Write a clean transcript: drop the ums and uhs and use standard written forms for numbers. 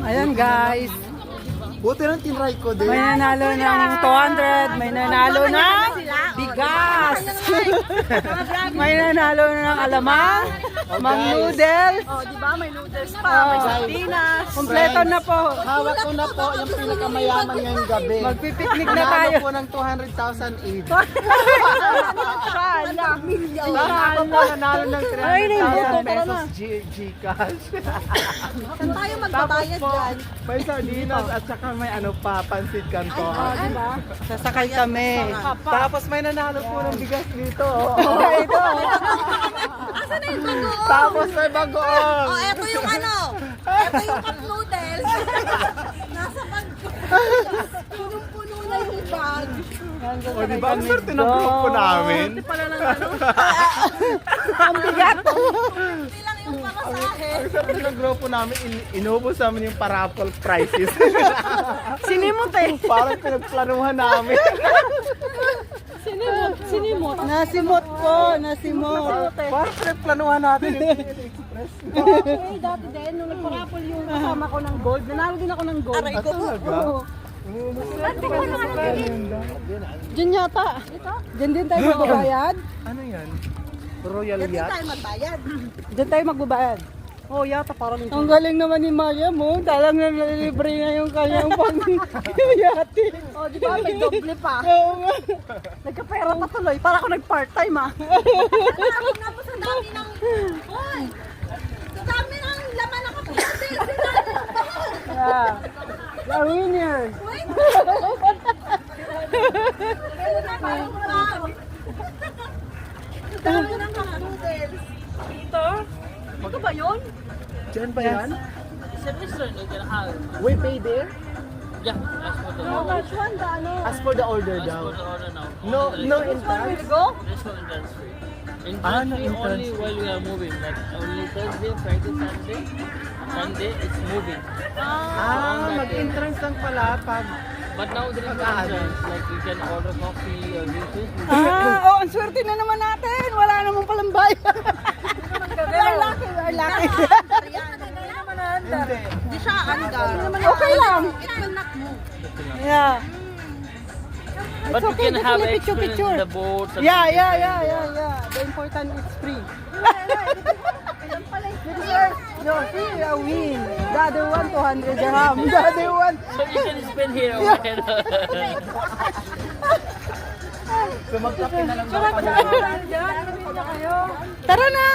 Ayan guys. Buti lang tinry ko din. May nanalo ng 200, may nanalo ng bigas. May nanalo ng alamang, mang noodles. Oh, di ba? May noodles pa, may sardinas. Kompleto na po. Hawak ko na po yung pinakamayaman ngayong gabi. Magpipiknik na Nanalo tayo. po ng 200,000 each. Sala, milyon. Para ako po nanalo ng Ay, 300,000 tara pesos na. Gcash. Saan tayo magbabayad po, dyan? may sardinas at saka may ano pa, pansit canton. Diba? Sasakay kami. Tapos may nanalo po ng bigas dito. Ito. Asan na yung bagoong? Tapos may bagoong. Oh, eto yung ano? Eto yung cup noodles. Nasa bag ko. Punong-puno na yung bag. O diba, ang swerte ng grupo namin. Pala lang ano? Ang bigat. Hindi lang yung pamasahe. Ang swerte ng grupo namin, inubos namin yung paraffle prices. Sinimot eh. Parang pinagplanuhan namin. Sinimot. Nasimot po. Nasimot. Parang pinagplanuhan natin yung Express. Eh, dati din, nung nagparapol yung kasama ko ng gold, nanalo din ako ng gold. Aray ko. Diyan yata. Diyan din tayo magbabayad. Ano yan? Royal Dati Yacht? tayo magbayad. Diyan tayo magbabayad. Oh, yata parang Ang galing naman ni Maya mo. Talang na nalilibre na yung kanyang pang-yati. Oh, di ba? May doble pa. Oo nga. Nagkapera pa tuloy. Para ako nag-part-time ah. Nakakuna mo sa dami ng... Hoy! Sa dami ng laman ng kapote. Yeah. The winner. Wait! Sa dami ng mga noodles. Dito? Ito ba yun? Diyan ba yan? It's a restaurant you can have. We pay there? Yeah, as for the Oh, which one the ano? As for the order as daw. for the order now. No, no entrance? Will go? Restaurant entrance free. Ah, Entrance no fee only entrance. while we are moving. Like only Thursday, Friday, Saturday. Sunday it's moving. Ah, mag-entrance lang pala pag... But now there is no entrance. Like you can order coffee or juices. Ang swerte na naman natin. Wala namang palang bayan. We're lucky, we're lucky. Hindi. Di siya andar. Okay lang. It's the knock mo. Yeah. But you okay, can just have only picture, experience picture. in the boat. Yeah. The important is free. No, see, a win. The other one, 200 dirham. The other one. So you can spend here or there. So magkape na lang daw kami. Tara na!